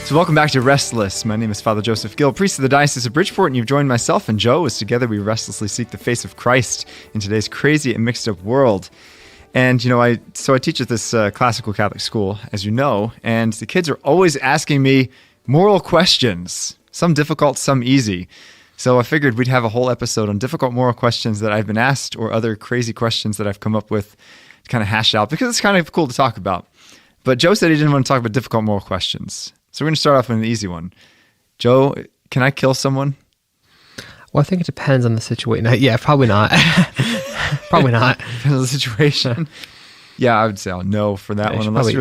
So welcome back to Restless. My name is Father Joseph Gill, priest of the Diocese of Bridgeport, and you've joined myself and Joe as together we restlessly seek the face of Christ in today's crazy and mixed up world. And, I teach at this classical Catholic school, as you know, and the kids are always asking me moral questions, some difficult, some easy. So I figured we'd have a whole episode on difficult moral questions that I've been asked or other crazy questions that I've come up with to kind of hash out because it's kind of cool to talk about. But Joe said he didn't want to talk about difficult moral questions. So we're going to start off with an easy one. Joe, can I kill someone? Well, I think it depends on the situation. Yeah, probably not. Probably not. Depends on the situation. Yeah, I would say no for that one. Unless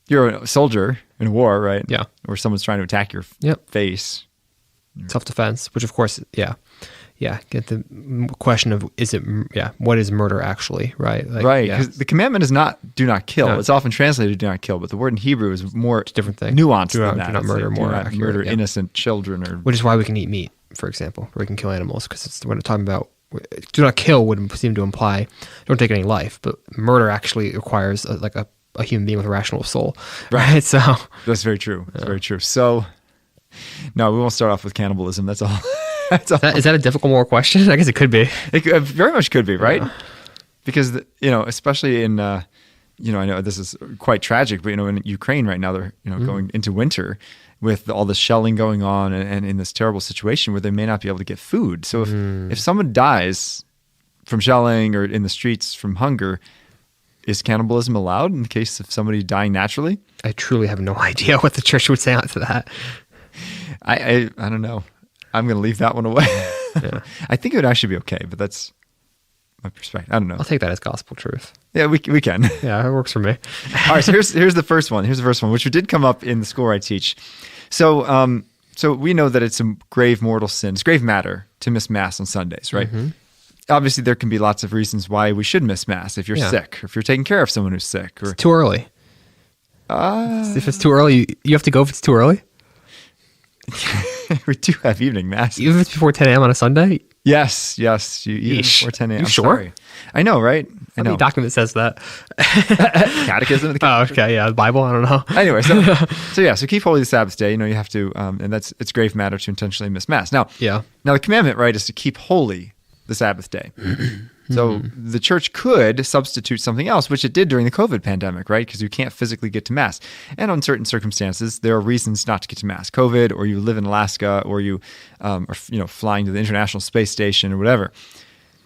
you're a soldier in a war, right? Yeah. Or someone's trying to attack your face. Self-defense, which of course, yeah. Get the question of what is murder actually, right? Right, because the commandment is not do not kill. No. It's often translated do not kill, but the word in Hebrew is more different thing. Nuanced than that. Do not murder, more accurate. Murder innocent children. Which is why we can eat meat, for example, or we can kill animals, because when we're talking about do not kill would seem to imply don't take any life, but murder actually requires a human being with a rational soul, right? So that's very true. That's very true. So no, we won't start off with cannibalism. That's all. Is that a difficult moral question? I guess it could be. It very much could be, right? Yeah. Because, especially in, I know this is quite tragic, but, in Ukraine right now, they're, going into winter with all the shelling going on and in this terrible situation where they may not be able to get food. So if someone dies from shelling or in the streets from hunger, is cannibalism allowed in the case of somebody dying naturally? I truly have no idea what the church would say to that. I don't know. I'm going to leave that one away. Yeah. I think it would actually be okay, but that's my perspective. I don't know. I'll take that as gospel truth. Yeah, we can. Yeah, it works for me. All right, so here's the first one. Here's the first one, which did come up in the school where I teach. So we know that it's a grave mortal sin. It's grave matter to miss Mass on Sundays, right? Mm-hmm. Obviously, there can be lots of reasons why we should miss Mass. If you're sick, or if you're taking care of someone who's sick. Or it's too early. If it's too early, you have to go if it's too early? We do have evening Mass. Even if it's before 10 a.m. on a Sunday? Yes. Even before 10 a.m. You sure? Sorry. I know, right? I know. Document says that. Catechism of the Catholic Church. Okay, yeah, the Bible, I don't know. Anyway, so keep holy the Sabbath day. You have to, and it's grave matter to intentionally miss Mass. Now, the commandment, right, is to keep holy the Sabbath day. So the church could substitute something else, which it did during the COVID pandemic, right? Because you can't physically get to Mass. And on certain circumstances, there are reasons not to get to Mass. COVID, or you live in Alaska, or you are flying to the International Space Station or whatever.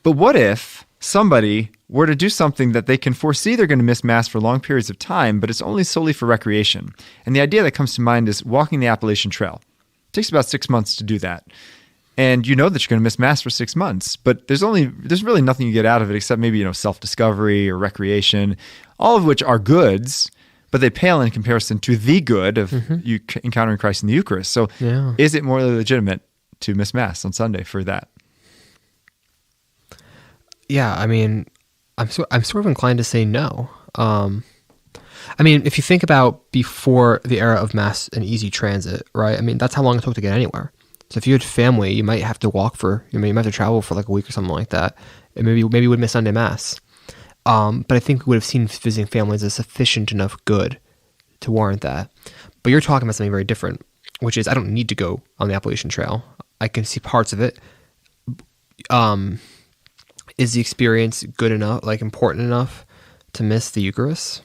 But what if somebody were to do something that they can foresee they're going to miss Mass for long periods of time, but it's only solely for recreation? And the idea that comes to mind is walking the Appalachian Trail. It takes about 6 months to do that. And you know that you're going to miss Mass for 6 months, but there's really nothing you get out of it except maybe, self-discovery or recreation, all of which are goods, but they pale in comparison to the good of you encountering Christ in the Eucharist. So is it more legitimate to miss Mass on Sunday for that? Yeah, I mean, I'm sort of inclined to say no. If you think about before the era of Mass and easy transit, right? I mean, that's how long it took to get anywhere. So if you had family, you might have to you might have to travel for like a week or something like that. And maybe you would miss Sunday Mass. But I think we would have seen visiting families as sufficient enough good to warrant that. But you're talking about something very different, which is I don't need to go on the Appalachian Trail. I can see parts of it. Is the experience good enough, important enough to miss the Eucharist?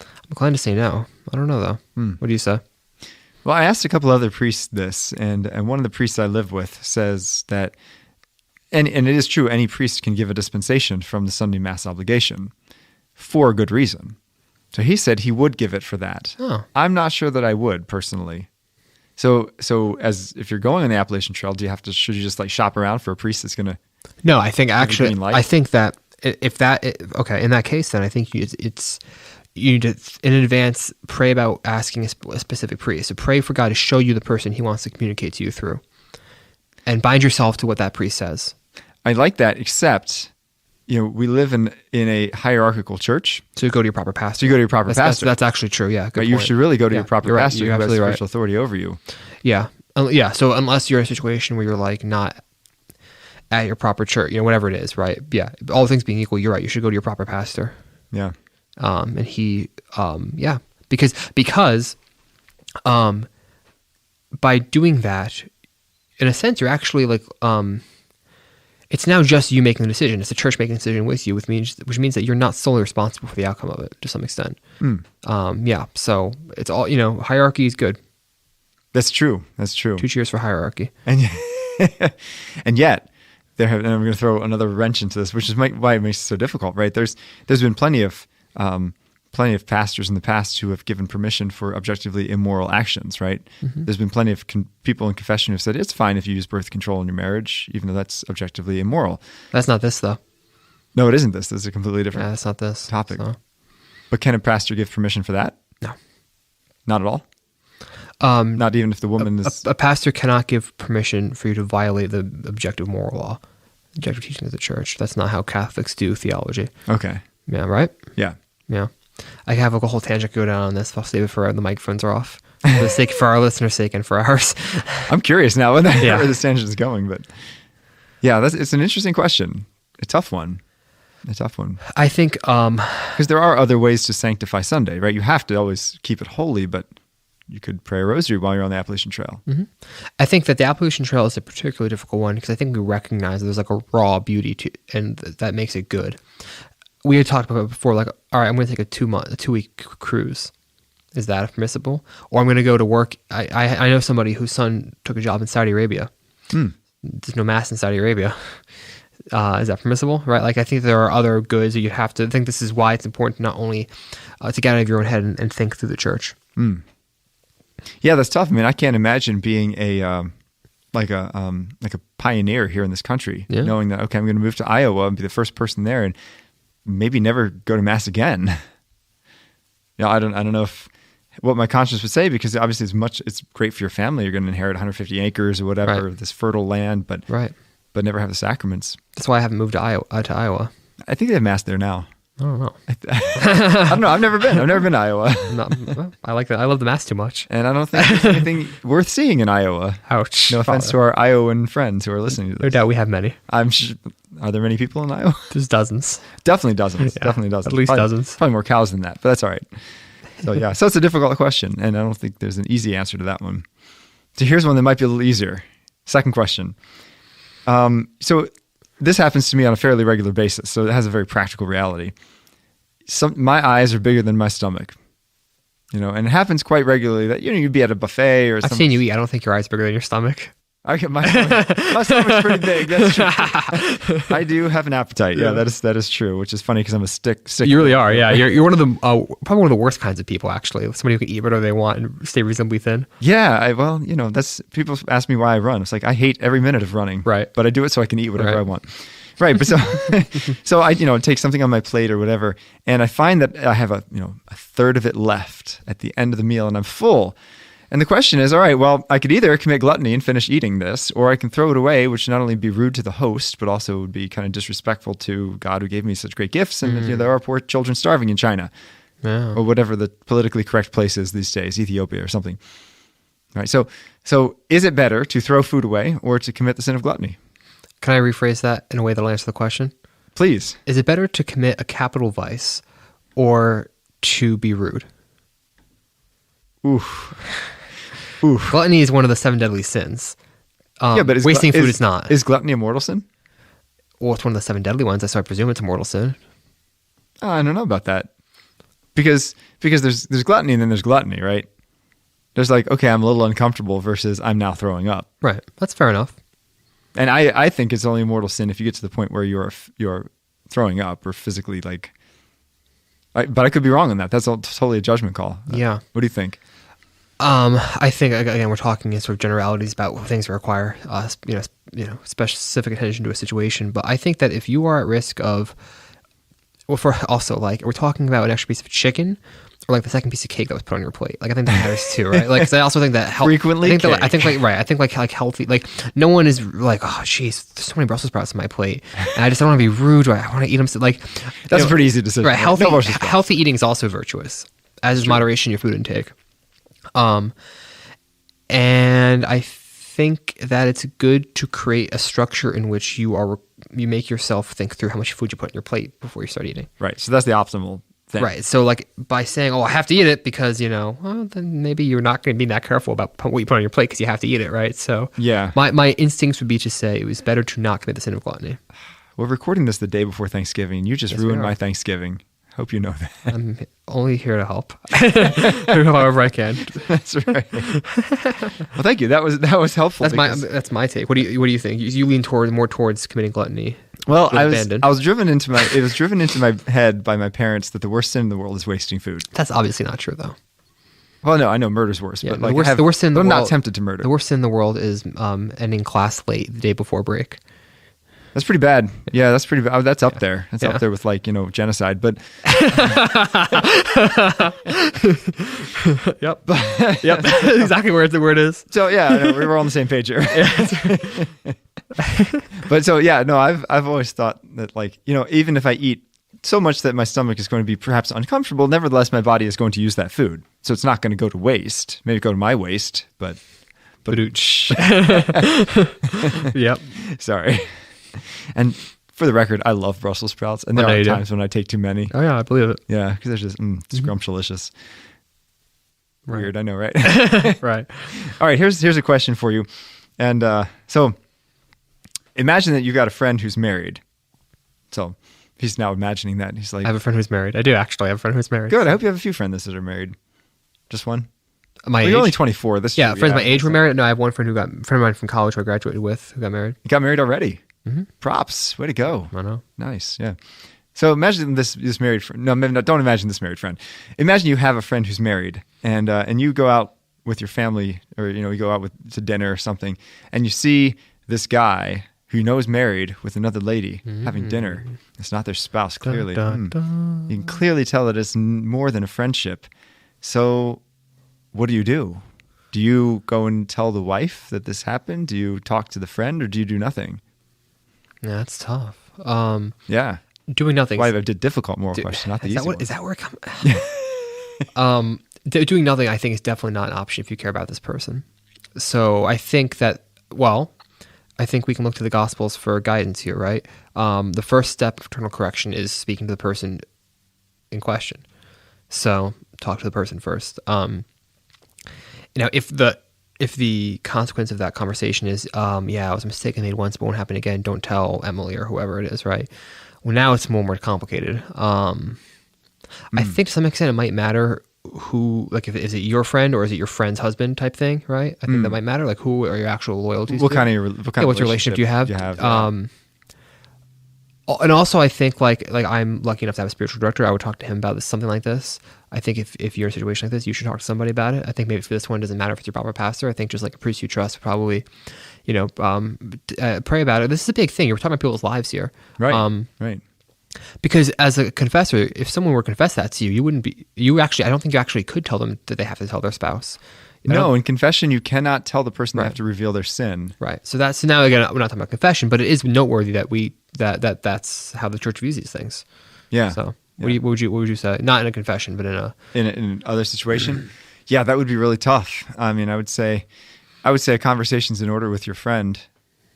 I'm inclined to say no. I don't know though. What do you say? Well, I asked a couple other priests this, and one of the priests I live with says that, and it is true, any priest can give a dispensation from the Sunday Mass obligation for a good reason. So he said he would give it for that. Oh. I'm not sure that I would personally. So as if you're going on the Appalachian Trail, should you just shop around for a priest that's going to? No, I think actually, I think that in that case, then I think you need to, in advance, pray about asking a specific priest. So pray for God to show you the person he wants to communicate to you through. And bind yourself to what that priest says. I like that, except, we live in a hierarchical church. So you go to your proper pastor. Pastor. That's actually true, yeah. But you should really go to your proper pastor who has spiritual authority over you. Yeah. So unless you're in a situation where you're not at your proper church, whatever it is, right? Yeah. All things being equal, you're right. You should go to your proper pastor. Yeah. And he, Because by doing that, in a sense, you're actually like, it's now just you making the decision. It's the church making the decision with you, which means that you're not solely responsible for the outcome of it to some extent. Yeah. So it's all, hierarchy is good. That's true. That's true. 2 cheers for hierarchy. And yet, and I'm going to throw another wrench into this, which is why it makes it so difficult, right? There's been plenty of pastors in the past who have given permission for objectively immoral actions, right? Mm-hmm. There's been plenty of people in confession who've said it's fine if you use birth control in your marriage, even though that's objectively immoral. That's not this, though. No, it isn't this. This is a completely different that's not this topic. So. But can a pastor give permission for that? No. Not at all? Not even if the woman is... A pastor cannot give permission for you to violate the objective moral law, objective teaching of the church. That's not how Catholics do theology. Okay. Yeah, right? Yeah. Yeah. I have a whole tangent go down on this. I'll save it for the microphones are off. For the sake for our listeners' sake and for ours. I'm curious now where this tangent is going, but yeah, it's an interesting question. A tough one. I think because there are other ways to sanctify Sunday, right? You have to always keep it holy, but you could pray a rosary while you're on the Appalachian Trail. Mm-hmm. I think that the Appalachian Trail is a particularly difficult one because I think we recognize there's like a raw beauty to, and that makes it good. We had talked about it before, like, all right, I'm going to take a 2-week cruise. Is that permissible? Or I'm going to go to work. I know somebody whose son took a job in Saudi Arabia. There's no mass in Saudi Arabia. Is that permissible? Right? Like, I think there are other goods that you have to. I think this is why it's important to not only to get out of your own head and think through the church. Yeah, that's tough. I mean, I can't imagine being a pioneer here in this country, knowing that I'm going to move to Iowa and be the first person there, and maybe never go to mass again. I don't know what my conscience would say, because obviously it's great for your family. You're going to inherit 150 acres or whatever, this fertile land, but never have the sacraments. That's why I haven't moved to Iowa. I think they have mass there now. I don't know. I don't know. I've never been to Iowa. I like that. I love the mass too much. And I don't think there's anything worth seeing in Iowa. Ouch. No offense to our Iowan friends who are listening to this. No doubt we have many. I'm sure. Are there many people in Iowa? There's dozens. Definitely dozens. Yeah, definitely dozens. At least dozens. Probably more cows than that, but that's all right. So yeah, so it's a difficult question, and I don't think there's an easy answer to that one. So here's one that might be a little easier. Second question. So this happens to me on a fairly regular basis, so it has a very practical reality. My eyes are bigger than my stomach, and it happens quite regularly that, you'd be at a buffet or something. I've seen you eat. I don't think your eyes are bigger than your stomach. My stomach's pretty big. That's true. I do have an appetite. Yeah, that is true, which is funny because I'm a sick. You really are. Yeah, you're one of the probably one of the worst kinds of people, actually. Somebody who can eat whatever they want and stay reasonably thin. Yeah, that's, people ask me why I run. It's like, I hate every minute of running. Right. But I do it so I can eat whatever I want. Right, but so I take something on my plate or whatever, and I find that I have a third of it left at the end of the meal, and I'm full. And the question is, all right, well, I could either commit gluttony and finish eating this, or I can throw it away, which would not only be rude to the host, but also would be kind of disrespectful to God who gave me such great gifts, and there are poor children starving in China, or whatever the politically correct place is these days, Ethiopia or something. All right, so is it better to throw food away or to commit the sin of gluttony? Can I rephrase that in a way that'll answer the question? Please. Is it better to commit a capital vice or to be rude? Oof. Gluttony is one of the 7 deadly sins. But wasting food is not. Is gluttony a mortal sin? Well, it's one of the 7 deadly ones, so I presume it's a mortal sin. Oh, I don't know about that. Because there's gluttony and then there's gluttony, right? There's like, okay, I'm a little uncomfortable versus I'm now throwing up. Right. That's fair enough. And I think it's only a mortal sin if you get to the point where you're throwing up or physically but I could be wrong on that. That's totally a judgment call. Yeah. What do you think? I think, again, we're talking in sort of generalities about things that require specific attention to a situation. But I think that if you are at risk of, for also we're talking about an extra piece of chicken, or like the second piece of cake that was put on your plate. Like, I think that matters too, right? Like, 'cause I also think that frequently. I think healthy. Like, no one is like, oh, geez, there's so many Brussels sprouts on my plate, and I just don't want to be rude. Right? I want to eat them. Like, that's a pretty easy decision. Right? Healthy eating is also virtuous, as is moderation in your food intake. And I think that it's good to create a structure in which you make yourself think through how much food you put on your plate before you start eating. Right. So that's the optimal thing. Right. So like by saying, "Oh, I have to eat it," because well, then maybe you're not going to be that careful about what you put on your plate because you have to eat it, right? So yeah, my instincts would be to say it was better to not commit the sin of gluttony. We're recording this the day before Thanksgiving. You just ruined my Thanksgiving. Hope you know that. I'm only here to help, however I can. That's right. Well, thank you. That was helpful. That's my take. What do you think? You lean more towards committing gluttony. Well, I was driven into my head by my parents that the worst sin in the world is wasting food. That's obviously not true, though. Well, no, I know murder's worse, but like the worst sin in the world, I'm not tempted to murder. The worst sin in the world is ending class late the day before break. That's pretty bad. Yeah, that's pretty bad. That's up there. That's up there with genocide. But yep, exactly where the word is. So yeah, we were on the same page here. But so yeah, no, I've always thought that even if I eat so much that my stomach is going to be perhaps uncomfortable, nevertheless my body is going to use that food, so it's not going to go to waste. Maybe go to my waste, but yep. Sorry. And for the record, I love Brussels sprouts, and there are times when I take too many. Oh yeah, I believe it. Yeah, because they're just scrumptious. Right. Weird, I know, right? Right. All right, here's a question for you. And so imagine that you've got a friend who's married. So he's now imagining that. He's like, I have a friend who's married. I do actually have a friend who's married. Good. I hope you have a few friends that are married. Just one? You're only 24. Friends my age were married. No, I have one friend of mine from college who I graduated with who got married. You got married already? Mm-hmm. Props. Way to go. I know. Nice. Yeah. So imagine this married friend. No, don't imagine this married friend. Imagine you have a friend who's married and you go out with your family or, you go out to dinner or something and you see this guy who you know is married with another lady having dinner. It's not their spouse, clearly. You can clearly tell that it's more than a friendship. So what do you do? Do you go and tell the wife that this happened? Do you talk to the friend or do you do nothing? Yeah, that's tough. Yeah. Doing nothing. Why I did difficult moral question, not the easy one. Is that where it comes? Doing nothing, I think, is definitely not an option if you care about this person. So I think we can look to the Gospels for guidance here, right? The first step of fraternal correction is speaking to the person in question. So talk to the person first. If the consequence of that conversation is, it was a mistake I made once, but won't happen again, don't tell Emily or whoever it is, right? Well, now it's more complicated. I think to some extent it might matter who, is it your friend or is it your friend's husband type thing, right? I think that might matter. Like, who are your actual loyalties? What kind of relationship do you have? And also, I think like I'm lucky enough to have a spiritual director. I would talk to him about something like this. I think if you're in a situation like this, you should talk to somebody about it. I think maybe for this one, it doesn't matter if it's your proper pastor. I think just like a priest you trust, probably, pray about it. This is a big thing. You're talking about people's lives here, right? Right. Because as a confessor, if someone were to confess that to you, you wouldn't be. I don't think you actually could tell them that they have to tell their spouse. No, in confession, you cannot tell the person they have to reveal their sin. Right. So now again, we're not talking about confession, but it is noteworthy that that's how the church views these things. Yeah. So what would you say? Not in a confession, but in another situation. Yeah, that would be really tough. I mean, I would say a conversation's in order with your friend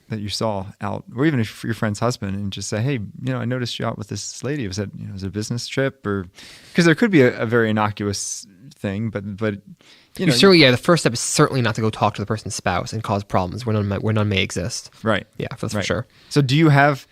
that you saw out, or even if your friend's husband, and just say, hey, I noticed you out with this lady. Was it a business trip, or because there could be a very innocuous thing, but the first step is certainly not to go talk to the person's spouse and cause problems where none may exist. Right. Yeah, that's for sure. So do you have,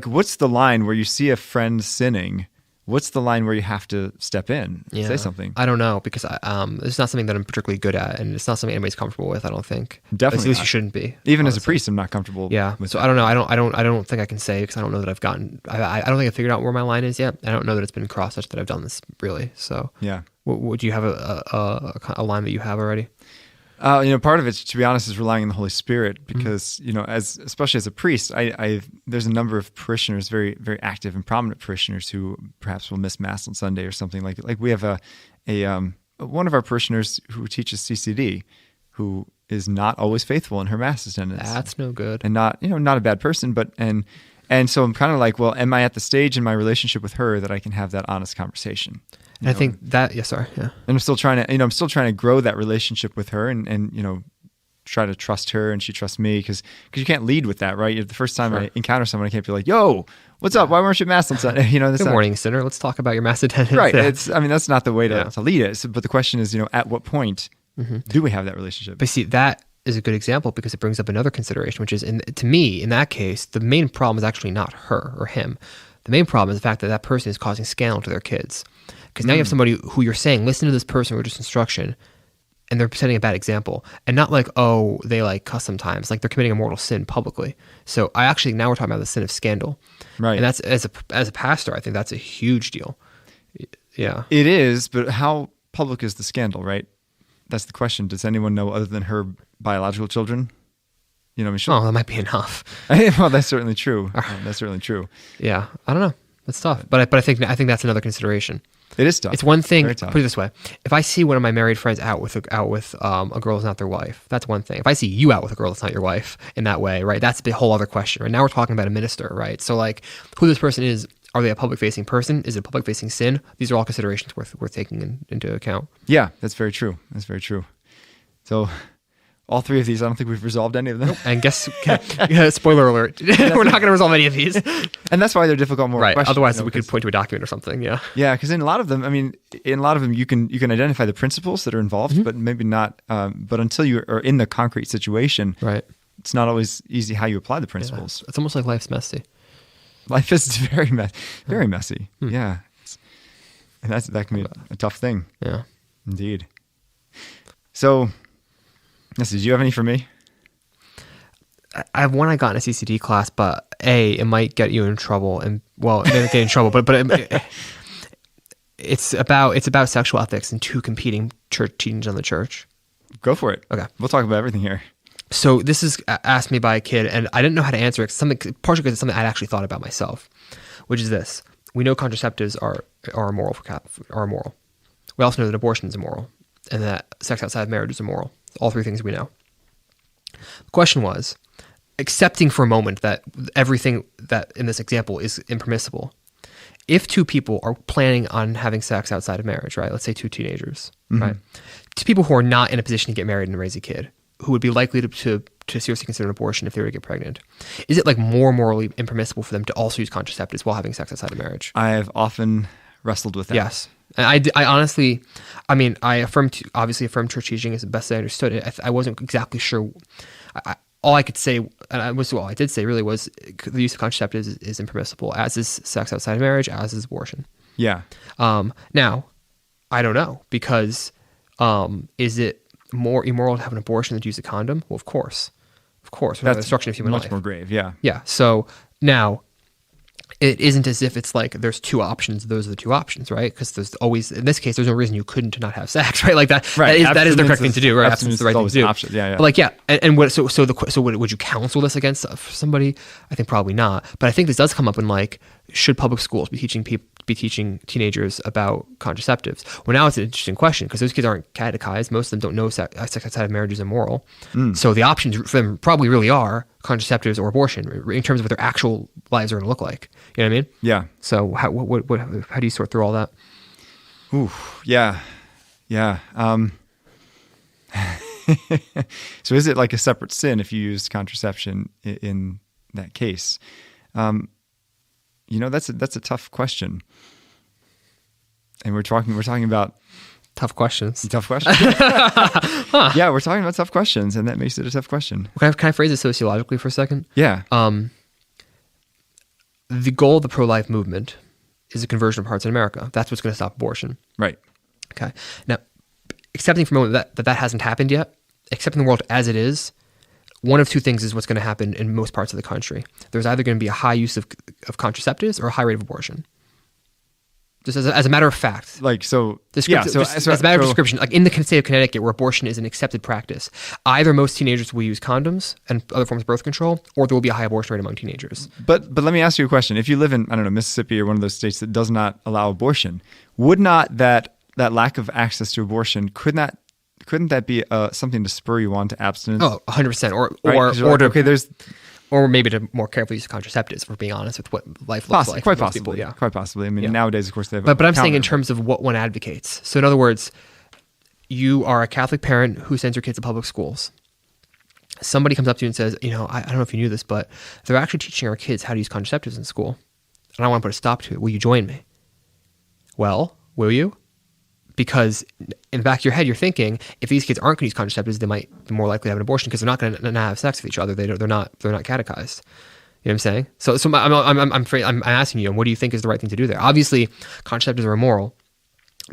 what's the line where you see a friend sinning? What's the line where you have to step in and say something? I don't know, because it's not something that I'm particularly good at, and it's not something anybody's comfortable with, I don't think. Definitely. At least you shouldn't be. Even honestly. As a priest, I'm not comfortable with so that. I don't know. I don't think I can say, because I don't know that I've gotten, I don't think I figured out where my line is yet. I don't know that it's been crossed such that I've done this, really. So yeah. Would you have a line that you have already? Part of it, to be honest, is relying on the Holy Spirit because, especially as a priest, there's a number of parishioners, very, very active and prominent parishioners who perhaps will miss Mass on Sunday or something. Like we have one of our parishioners who teaches CCD who is not always faithful in her Mass attendance. That's no good. And not a bad person, but, and so I'm kind of like, well, am I at the stage in my relationship with her that I can have that honest conversation? And I think that, yeah. And I'm still trying to grow that relationship with her, and try to trust her and she trusts me because you can't lead with that, right? The first time Sure. I encounter someone, I can't be like, "Yo, what's up? Why weren't you masked on Sunday?" Good morning, sinner. Let's talk about your mass attendance. Right. Yeah. That's not the way to lead it. So, but the question is, at what point do we have that relationship? But see, that is a good example because it brings up another consideration, which is, to me, in that case, the main problem is actually not her or him. The main problem is the fact that that person is causing scandal to their kids. Because now you have somebody who you're saying, listen to this person, religious instruction, and they're setting a bad example. And not like, oh, they like cuss sometimes. Like they're committing a mortal sin publicly. So now we're talking about the sin of scandal. Right. And that's, as a pastor, I think that's a huge deal. Yeah. It is, but how public is the scandal, right? That's the question. Does anyone know other than her biological children? That might be enough. Well, that's certainly true. That's certainly true. Yeah. I don't know. That's tough. But I think that's another consideration. It is tough. It's one thing. Very tough. Put it this way: if I see one of my married friends out with a girl who's not their wife, that's one thing. If I see you out with a girl that's not your wife in that way, right? That's a whole other question. Right now, we're talking about a minister, right? So, like, who this person is? Are they a public-facing person? Is it a public-facing sin? These are all considerations worth taking into account. Yeah, that's very true. That's very true. So, all three of these, I don't think we've resolved any of them. And spoiler alert, we're not going to resolve any of these. And that's why they're difficult moral right. questions. Otherwise, we could point to a document or something. Yeah. Yeah, because in a lot of them, you can identify the principles that are involved, but maybe not. But until you are in the concrete situation, right, it's not always easy how you apply the principles. Yeah. It's almost like life's messy. Life is very messy. Yeah, and that can be a tough thing. Yeah, indeed. So, let's see. Do you have any for me? I have one I got in a CCD class, but it might get you in trouble, and well, it doesn't get in trouble, but it's about sexual ethics and two competing church teachings on the church. Go for it. Okay, we'll talk about everything here. So this is asked me by a kid, and I didn't know how to answer it. Partially because it's something I'd actually thought about myself, which is this: we know contraceptives are immoral are immoral. We also know that abortion is immoral, and that sex outside of marriage is immoral. All three things we know. The question was, accepting for a moment that everything that in this example is impermissible, if two people are planning on having sex outside of marriage, right? Let's say two teenagers, right? Two people who are not in a position to get married and raise a kid, who would be likely to seriously consider an abortion if they were to get pregnant. Is it like more morally impermissible for them to also use contraceptives while having sex outside of marriage? I have often wrestled with that. Yes. And I honestly, I obviously affirm church teaching is the best I understood it. I wasn't exactly sure. All I could say, all I did say really was the use of contraceptives is impermissible, as is sex outside of marriage, as is abortion. Yeah. Now, I don't know, because is it more immoral to have an abortion than to use a condom? Well, of course. That's the destruction of human life. Much more grave, yeah. Yeah. So now, it isn't as if it's like there's two options. Those are the two options, right? Because there's always, in this case, there's no reason you couldn't not have sex, right? Like that. Right. That is the correct thing to do, right? Abstinence is the right thing to do. Option. Yeah. But like, yeah, and what? So would you counsel this against somebody? I think probably not. But I think this does come up in like, should public schools be teaching teenagers about contraceptives? Well, now it's an interesting question because those kids aren't catechized. Most of them don't know sex outside of marriage is immoral. So the options for them probably really are contraceptives or abortion in terms of what their actual lives are going to look like. You know what I mean? Yeah. So how do you sort through all that? Ooh, yeah. So is it like a separate sin if you use contraception in that case? That's a tough question. And we're talking about tough questions. Huh. Yeah, we're talking about tough questions, and that makes it a tough question. Can I phrase it sociologically for a second? Yeah. The goal of the pro-life movement is a conversion of hearts in America. That's what's going to stop abortion. Right. Okay. Now, accepting for a moment that hasn't happened yet, accepting the world as it is, one of two things is what's going to happen in most parts of the country. There's either going to be a high use of contraceptives or a high rate of abortion. Just as a matter of fact. Like, so, as a matter of description, like in the state of Connecticut where abortion is an accepted practice, either most teenagers will use condoms and other forms of birth control, or there will be a high abortion rate among teenagers. But let me ask you a question. If you live in, I don't know, Mississippi or one of those states that does not allow abortion, would not that lack of access to abortion, couldn't that be something to spur you on to abstinence? Oh, 100%. Or maybe to more carefully use contraceptives, if we're being honest with what life looks like. Quite possibly. People, yeah. Quite possibly. I mean, nowadays, of course, they have But I'm saying in terms of what one advocates. So in other words, you are a Catholic parent who sends your kids to public schools. somebody comes up to you and says, I don't know if you knew this, but they're actually teaching our kids how to use contraceptives in school. And I want to put a stop to it. Will you join me? Well, will you? Because in the back of your head, you're thinking, if these kids aren't going to use contraceptives, they might be more likely to have an abortion because they're not going to have sex with each other. They're not catechized. You know what I'm saying? So I'm asking you, what do you think is the right thing to do there? Obviously, contraceptives are immoral,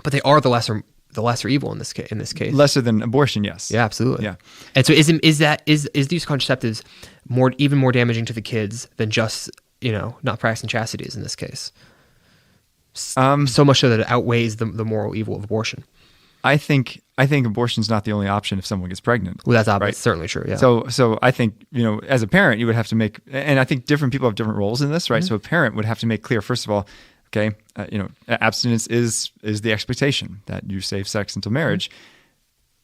but they are the lesser evil in this case. Lesser than abortion, yes. Yeah, absolutely. Yeah. And so is these contraceptives even more damaging to the kids than just not practicing chastity is in this case? So much so that it outweighs the moral evil of abortion. I think abortion's not the only option if someone gets pregnant. Well, that's obvious. Right? Certainly true. Yeah. So I think, as a parent, you would have to make, and I think different people have different roles in this, right? Mm-hmm. So a parent would have to make clear, first of all, okay, abstinence is the expectation that you save sex until marriage. Mm-hmm.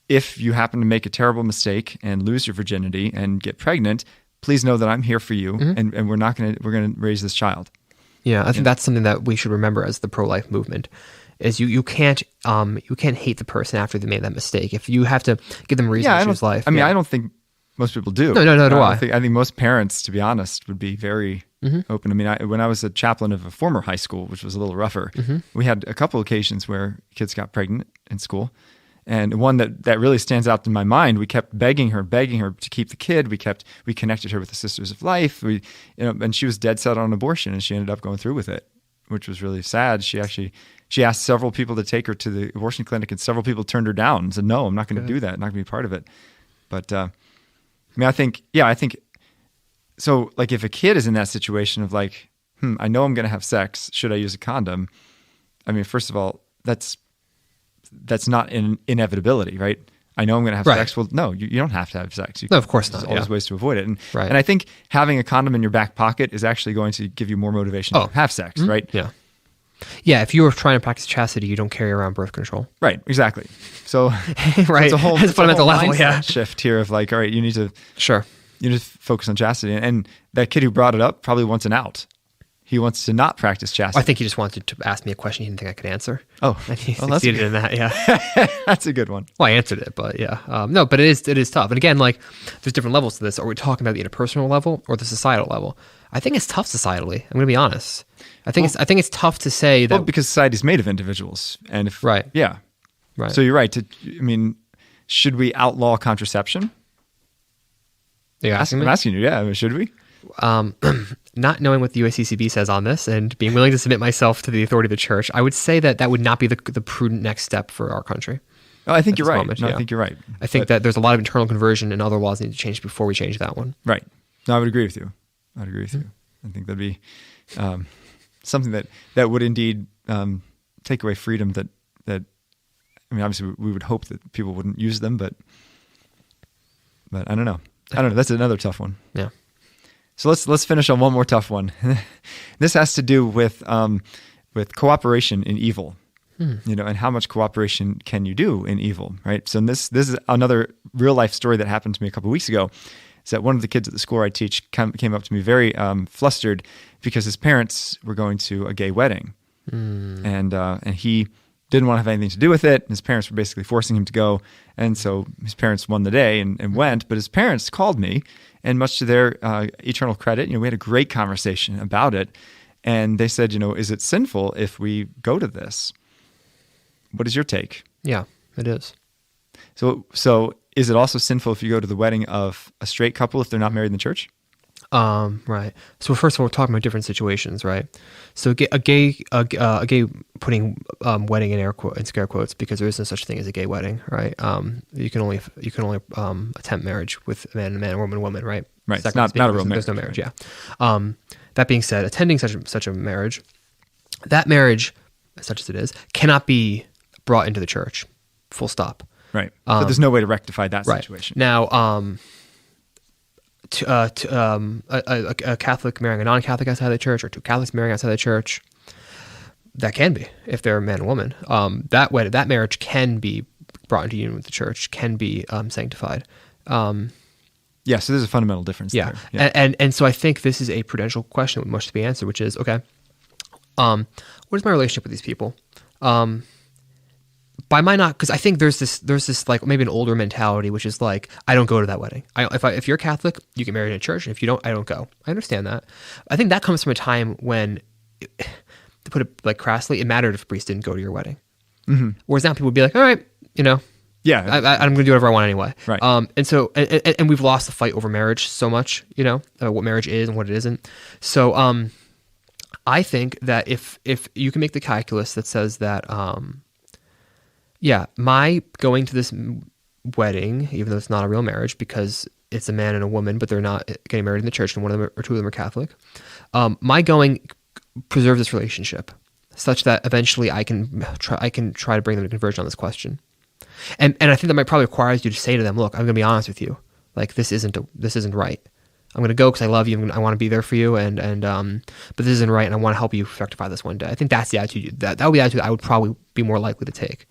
If you happen to make a terrible mistake and lose your virginity and get pregnant, please know that I'm here for you, mm-hmm. and we're going to raise this child. Yeah, I think that's something that we should remember as the pro-life movement. Is you can't hate the person after they made that mistake. If you have to give them a reason to choose life. I mean, I don't think most people do. No, do I. I think most parents, to be honest, would be very open. I mean, when I was a chaplain of a former high school, which was a little rougher, we had a couple occasions where kids got pregnant in school. And one that really stands out in my mind, we kept begging her to keep the kid. We connected her with the Sisters of Life. And she was dead set on abortion, and she ended up going through with it, which was really sad. She asked several people to take her to the abortion clinic, and several people turned her down and said, "No, I'm not going to do that. I'm not going to be part of it." But I think so. Like, if a kid is in that situation of like, I know I'm going to have sex. Should I use a condom? I mean, first of all, that's not an inevitability, right? I know I'm going to have sex. Well, no, you don't have to have sex. No, of course not. There's always ways to avoid it. And I think having a condom in your back pocket is actually going to give you more motivation to have sex, right? Yeah. Yeah, if you were trying to practice chastity, you don't carry around birth control. Right, exactly. So right. It's a whole fundamental level, shift here of like, all right, you need to focus on chastity. And that kid who brought it up probably wants an out. He wants to not practice chastity. I think he just wanted to ask me a question he didn't think I could answer. Oh, and he succeeded in that. Yeah, that's a good one. Well, I answered it, but yeah, no, but it is tough. And again, like, there's different levels to this. Are we talking about the interpersonal level or the societal level? I think it's tough societally. I'm going to be honest. I think it's tough to say that because society's made of individuals, and if right. So you're right. Should we outlaw contraception? You're asking me? I'm asking you. Yeah, should we? Not knowing what the USCCB says on this and being willing to submit myself to the authority of the church, I would say that would not be the prudent next step for our country. Oh, I think you're right. I think you're right. I think that there's a lot of internal conversion and other laws need to change before we change that one. Right. No, I would agree with you. I think that'd be something that would indeed take away freedom that I mean, obviously we would hope that people wouldn't use them, but I don't know. That's another tough one. Yeah. So let's finish on one more tough one. This has to do with cooperation in evil, and how much cooperation can you do in evil, right? So this is another real life story that happened to me a couple of weeks ago. Is that one of the kids at the school I teach came up to me very flustered because his parents were going to a gay wedding, and he didn't want to have anything to do with it. And his parents were basically forcing him to go, and so his parents won the day and went. But his parents called me. And much to their eternal credit, we had a great conversation about it. And they said, is it sinful if we go to this? What is your take? Yeah, it is. So is it also sinful if you go to the wedding of a straight couple if they're not married in the church? Right. So first of all, we're talking about different situations, right? So a gay putting wedding in scare quotes because there is no such thing as a gay wedding, right? You can only attempt marriage with a man and a woman and woman, right? Right. It's not a real marriage. There's no marriage. Yeah. That being said, attending such a marriage, that marriage, such as it is, cannot be brought into the church. Full stop. Right. So there's no way to rectify that situation. Now, a Catholic marrying a non-Catholic outside the church, or two Catholics marrying outside the church, that can be, if they're a man and woman. That marriage can be brought into union with the church, can be sanctified. Yeah, so there's a fundamental difference there. Yeah. And so I think this is a prudential question that must be answered, which is, okay, what is my relationship with these people? by my not, because I think there's this like maybe an older mentality, which is like, I don't go to that wedding. If you're Catholic, you get married in a church, and if you don't, I don't go. I understand that. I think that comes from a time when, to put it like crassly, it mattered if a priest didn't go to your wedding. Mm-hmm. Whereas now people would be like, all right, yeah, I'm going to do whatever I want anyway. Right. And so, and we've lost the fight over marriage so much, what marriage is and what it isn't. So, I think that if you can make the calculus that says that, my going to this wedding, even though it's not a real marriage because it's a man and a woman, but they're not getting married in the church and one of them or two of them are Catholic, my going preserves this relationship such that eventually I can try to bring them to conversion on this question. And I think that might probably require you to say to them, look, I'm going to be honest with you. Like, this isn't right. I'm going to go because I love you. I want to be there for you. But this isn't right. And I want to help you rectify this one day. I think that's the attitude that would be the attitude I would probably be more likely to take.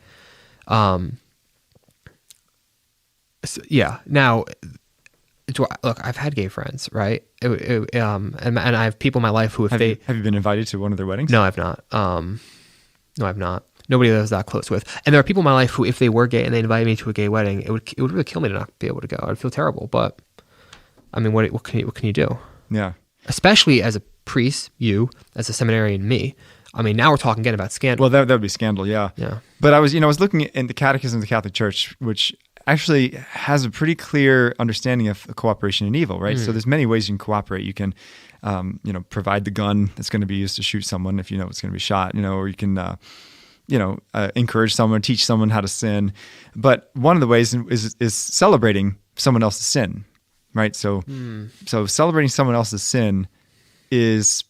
Now, look, I've had gay friends, right? And I have people in my life who, have you been invited to one of their weddings? No, I've not. No, I've not. Nobody that I was that close with. And there are people in my life who, if they were gay and they invited me to a gay wedding, it would really kill me to not be able to go. I'd feel terrible. But I mean, what can you do? Yeah. Especially as a priest, you as a seminarian, me. I mean, now we're talking again about scandal. Well, that would be scandal, yeah. Yeah. But I was looking in the Catechism of the Catholic Church, which actually has a pretty clear understanding of cooperation in evil, right? So there's many ways you can cooperate. You can, provide the gun that's going to be used to shoot someone if you know it's going to be shot, or you can, encourage someone, teach someone how to sin. But one of the ways is celebrating someone else's sin, right? So celebrating someone else's sin is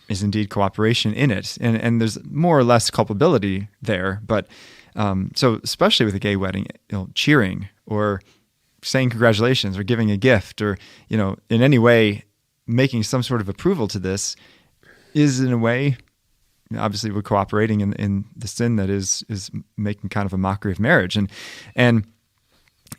indeed cooperation in it. And there's more or less culpability there. But so especially with a gay wedding, cheering or saying congratulations or giving a gift or, in any way making some sort of approval to this is in a way, obviously we're cooperating in the sin that is making kind of a mockery of marriage. And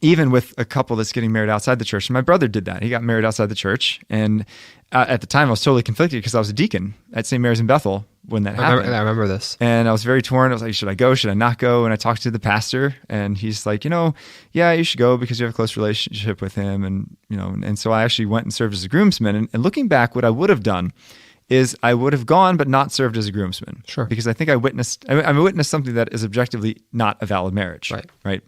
even with a couple that's getting married outside the church, and my brother did that. He got married outside the church. And at the time I was totally conflicted because I was a deacon at St. Mary's in Bethel when that happened. I remember this. And I was very torn. I was like, should I go? Should I not go? And I talked to the pastor and he's like, yeah, you should go because you have a close relationship with him. And so I actually went and served as a groomsman. And looking back, what I would have done is I would have gone but not served as a groomsman. Sure. Because I think I witnessed something that is objectively not a valid marriage. Right.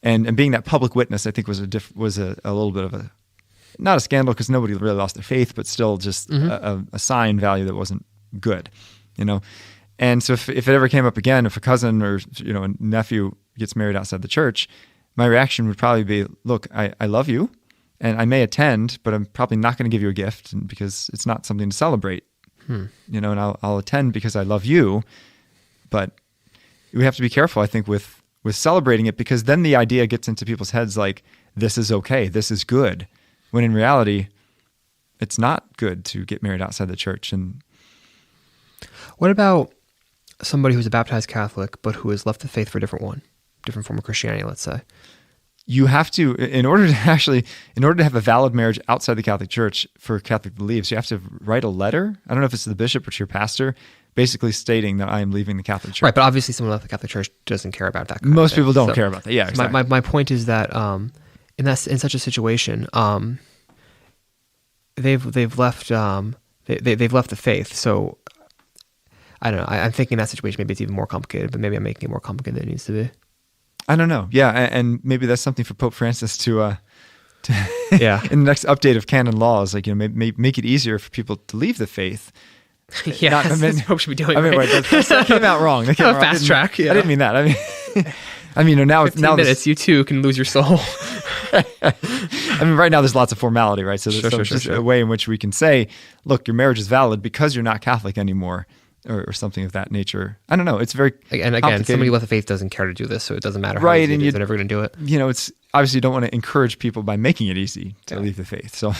And being that public witness, I think was a little bit of a, not a scandal because nobody really lost their faith, but still just a sign value that wasn't good, And so if it ever came up again, if a cousin or a nephew gets married outside the church, my reaction would probably be, look, I love you, and I may attend, but I'm probably not going to give you a gift because it's not something to celebrate, and I'll attend because I love you, but we have to be careful, I think, with celebrating it because then the idea gets into people's heads like, this is okay, this is good, when in reality, it's not good to get married outside the church. And what about somebody who's a baptized Catholic but who has left the faith for a different form of Christianity, let's say? You have to, in order to have a valid marriage outside the Catholic Church for Catholic beliefs, you have to write a letter. I don't know if it's to the bishop or to your pastor, basically stating that I am leaving the Catholic Church. Right, but obviously someone left the Catholic Church doesn't care about that. Most people don't care about that. Yeah, exactly. My point is that in such a situation, they've left the faith. So I don't know. I'm thinking in that situation maybe it's even more complicated, but maybe I'm making it more complicated than it needs to be. I don't know. Yeah, and maybe that's something for Pope Francis to yeah. in the next update of canon laws, like make it easier for people to leave the faith. Yeah, that's what Pope should be doing. Right, that came out wrong. That came out wrong. Fast track. I didn't mean that. I mean, now 15 minutes, you too can lose your soul. I mean, right now there's lots of formality, right? So there's just a way in which we can say, look, your marriage is valid because you're not Catholic anymore. Or something of that nature. I don't know. It's very again, somebody left the faith doesn't care to do this, so it doesn't matter how right, easy and it is, they're never going to do it. It's obviously you don't want to encourage people by making it easy to leave the faith. So,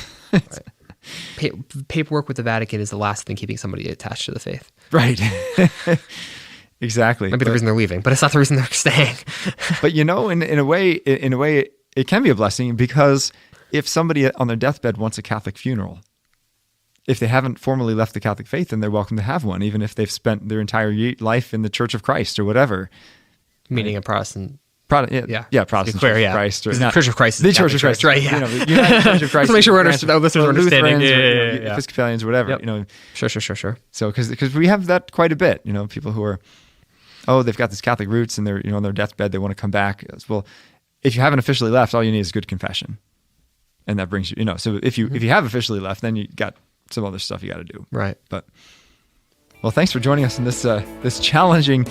paperwork with the Vatican is the last thing keeping somebody attached to the faith. Right. Exactly. Maybe the reason they're leaving, but it's not the reason they're staying. But in a way, it can be a blessing because if somebody on their deathbed wants a Catholic funeral. If they haven't formally left the Catholic faith, then they're welcome to have one, even if they've spent their entire life in the Church of Christ or whatever. Meaning a Protestant. Protestant clear, Church of Christ, or not Church of Christ, the Church of Christ, right? Yeah, the United Church of Christ. To make sure our listeners are understanding. Yeah. Episcopalians, whatever. Yep. Sure. So because we have that quite a bit. People who are, they've got these Catholic roots and they're on their deathbed, they want to come back. Well, if you haven't officially left, all you need is good confession, and that brings you. So if you have officially left, then you got some other stuff you got to do. Right. But well, thanks for joining us in this challenging,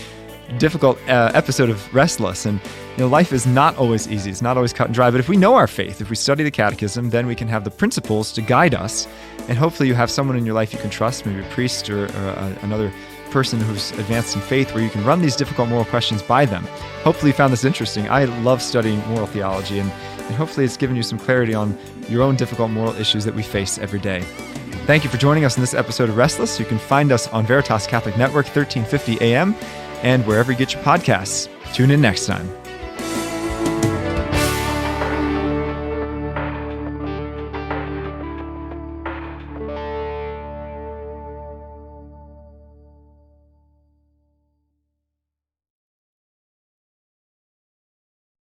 difficult episode of Restless. And life is not always easy. It's not always cut and dry. But if we know our faith, if we study the catechism, then we can have the principles to guide us. And hopefully you have someone in your life you can trust, maybe a priest or another person who's advanced in faith, where you can run these difficult moral questions by them. Hopefully you found this interesting. I love studying moral theology, and hopefully it's given you some clarity on your own difficult moral issues that we face every day. Thank you for joining us in this episode of Restless. You can find us on Veritas Catholic Network, 1350 AM, and wherever you get your podcasts. Tune in next time.